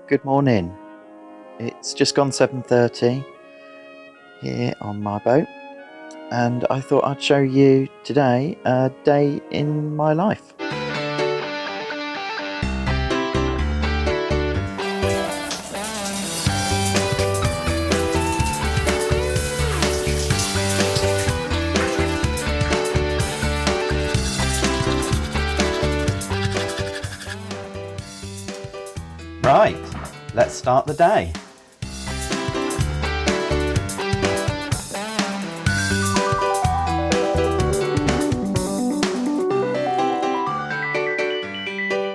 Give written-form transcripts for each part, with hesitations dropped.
Good morning. It's just gone 7:30 here on my boat, and I thought I'd show you today a day in my life. Right, let's start the day.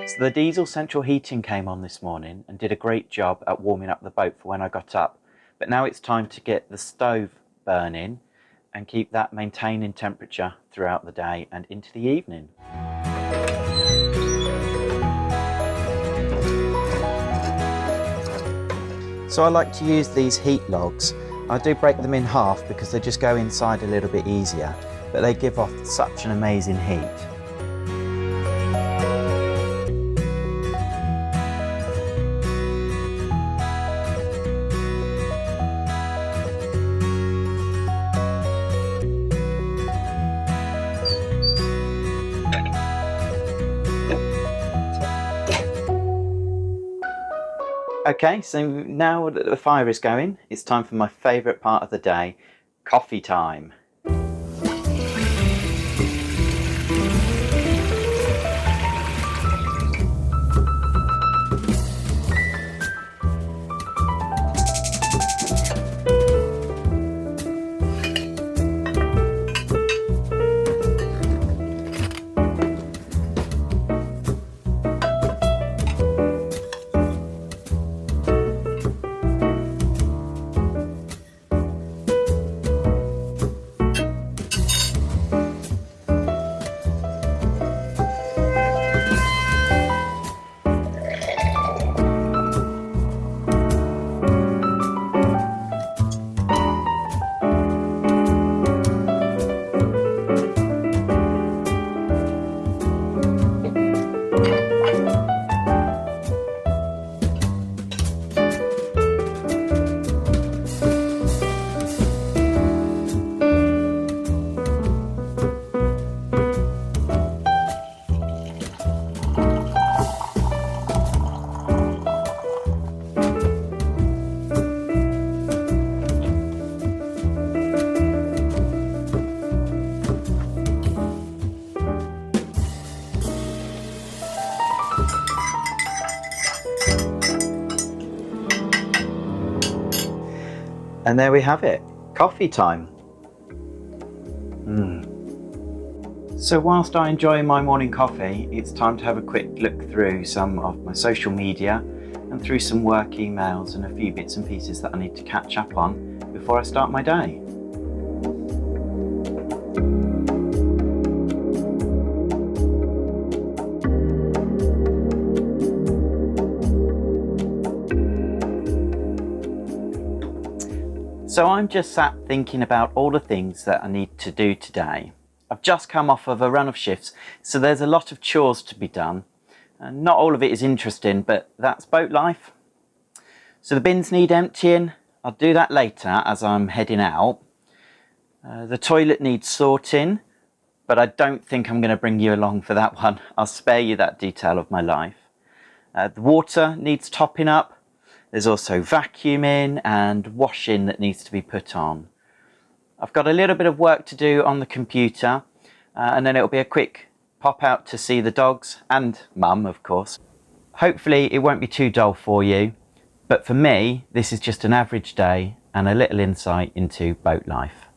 So the diesel central heating came on this morning and did a great job at warming up the boat for when I got up. But now it's time to get the stove burning and keep that maintaining temperature throughout the day and into the evening. So I like to use these heat logs. I do break them in half because they just go inside a little bit easier, but they give off such an amazing heat. Okay, so now that the fire is going, it's time for my favourite part of the day, coffee time. And there we have it, coffee time. So whilst I enjoy my morning coffee, it's time to have a quick look through some of my social media and through some work emails and a few bits and pieces that I need to catch up on before I start my day. So I'm just sat thinking about all the things that I need to do today. I've just come off of a run of shifts, so there's a lot of chores to be done. And not all of it is interesting, but that's boat life. So the bins need emptying. I'll do that later as I'm heading out. The toilet needs sorting, but I don't think I'm going to bring you along for that one. I'll spare you that detail of my life. The water needs topping up. There's also vacuuming and washing that needs to be put on. I've got a little bit of work to do on the computer, and then it'll be a quick pop out to see the dogs and mum, of course. Hopefully it won't be too dull for you, but for me, this is just an average day and a little insight into boat life.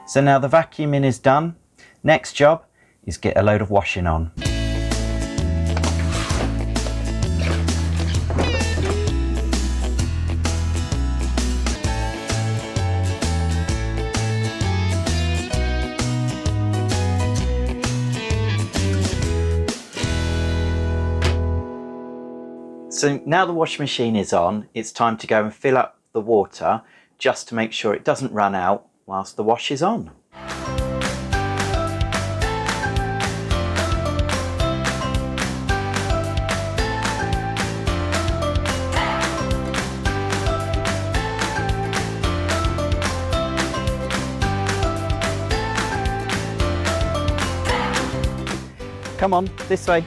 So now the vacuuming is done. Next job is get a load of washing on. So now the washing machine is on, it's time to go and fill up the water just to make sure it doesn't run out whilst the wash is on. Come on, this way.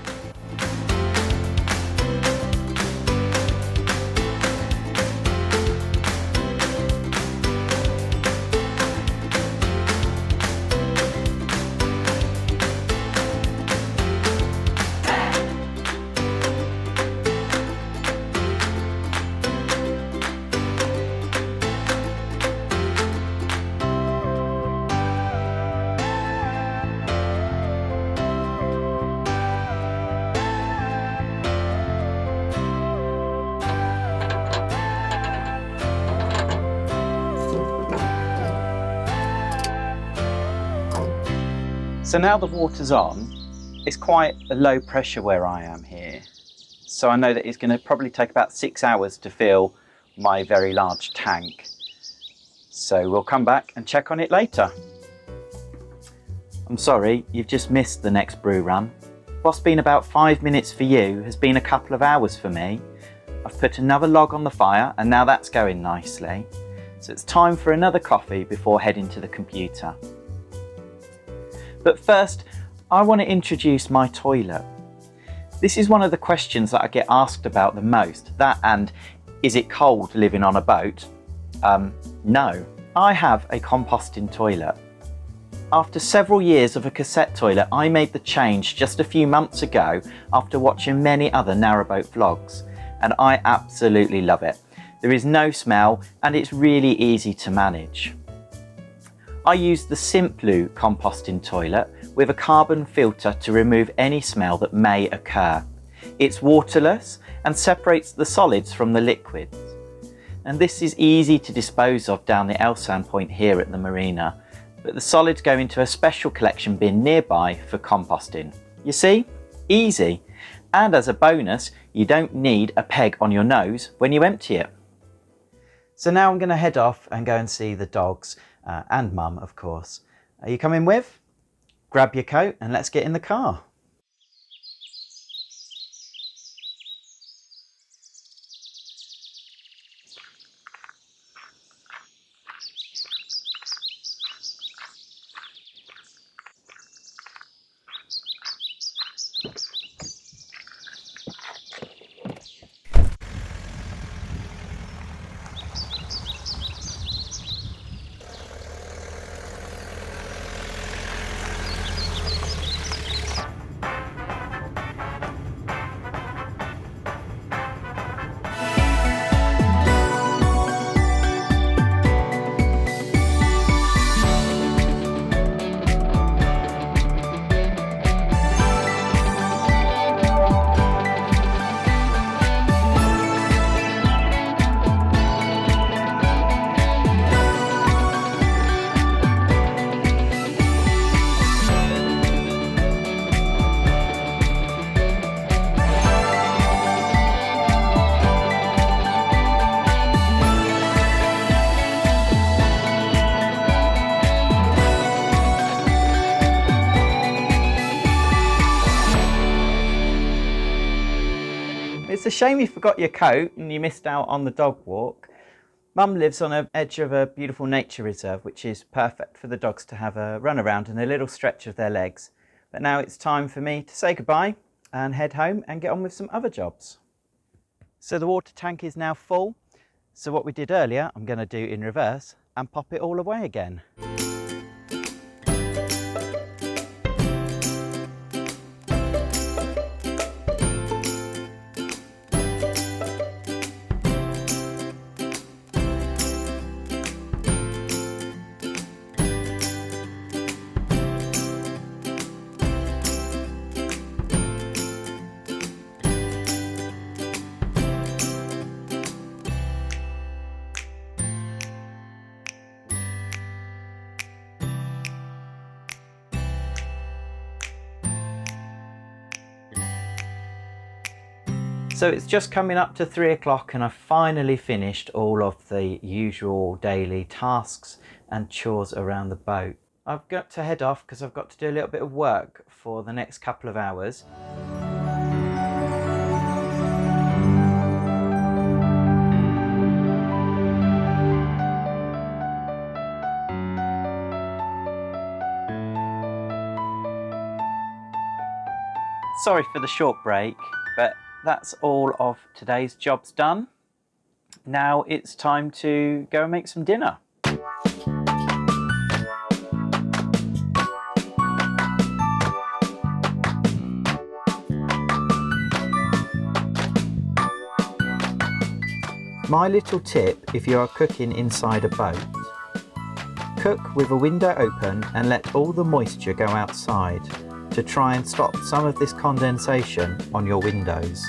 So now the water's on, it's quite a low pressure where I am here. So I know that it's going to probably take about 6 hours to fill my very large tank. So we'll come back and check on it later. I'm sorry, you've just missed the next brew run. What's been about 5 minutes for you has been a couple of hours for me. I've put another log on the fire and now that's going nicely. So it's time for another coffee before heading to the computer. But first, I want to introduce my toilet. This is one of the questions that I get asked about the most. That and, is it cold living on a boat? No. I have a composting toilet. After several years of a cassette toilet, I made the change just a few months ago after watching many other narrowboat vlogs, and I absolutely love it. There is no smell and it's really easy to manage. I use the Simplu composting toilet with a carbon filter to remove any smell that may occur. It's waterless and separates the solids from the liquids. And this is easy to dispose of down the Elsan point here at the marina, but the solids go into a special collection bin nearby for composting. You see? Easy. And as a bonus, you don't need a peg on your nose when you empty it. So now I'm going to head off and go and see the dogs. And Mum, of course. Are you coming with? Grab your coat and let's get in the car. It's a shame you forgot your coat and you missed out on the dog walk. Mum lives on the edge of a beautiful nature reserve, which is perfect for the dogs to have a run around and a little stretch of their legs. But now it's time for me to say goodbye and head home and get on with some other jobs. So the water tank is now full. So what we did earlier, I'm going to do in reverse and pop it all away again. So it's just coming up to 3 o'clock and I've finally finished all of the usual daily tasks and chores around the boat. I've got to head off because I've got to do a little bit of work for the next couple of hours. Sorry for the short break, but that's all of today's jobs done. Now it's time to go and make some dinner. My little tip if you are cooking inside a boat: cook with a window open and let all the moisture go outside to try and stop some of this condensation on your windows.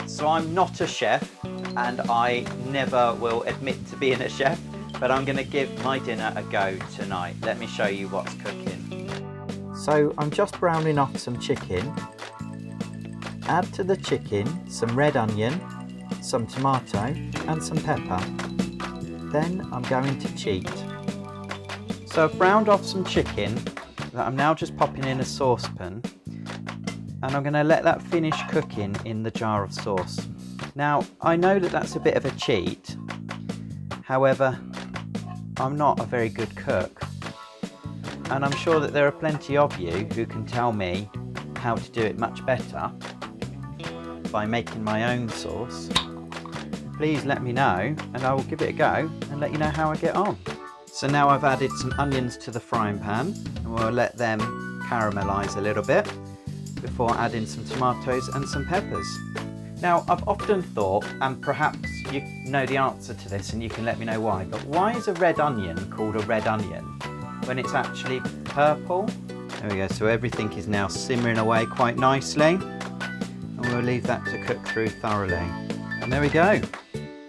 So I'm not a chef and I never will admit to being a chef, but I'm going to give my dinner a go tonight. Let me show you what's cooking. So I'm just browning off some chicken. Add to the chicken some red onion, some tomato and some pepper. Then I'm going to cheat. So I've browned off some chicken that I'm now just popping in a saucepan, and I'm going to let that finish cooking in the jar of sauce. Now I know that that's a bit of a cheat, however I'm not a very good cook, and I'm sure that there are plenty of you who can tell me how to do it much better by making my own sauce. Please let me know and I will give it a go and let you know how I get on. So now I've added some onions to the frying pan and we'll let them caramelise a little bit before adding some tomatoes and some peppers. Now I've often thought, and perhaps you know the answer to this and you can let me know why, but why is a red onion called a red onion when it's actually purple? There we go, so everything is now simmering away quite nicely and we'll leave that to cook through thoroughly. And there we go,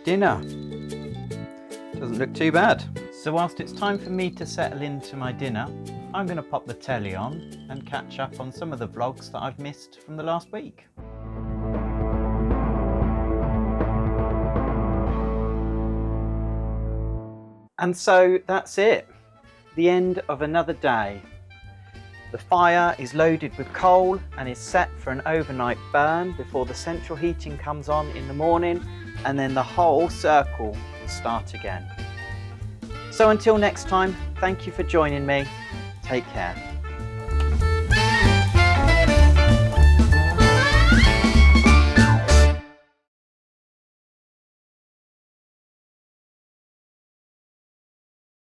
dinner. Doesn't look too bad. So whilst it's time for me to settle into my dinner, I'm going to pop the telly on and catch up on some of the vlogs that I've missed from the last week. And so that's it, the end of another day. The fire is loaded with coal and is set for an overnight burn before the central heating comes on in the morning, and then the whole circle will start again. So until next time, thank you for joining me. Take care.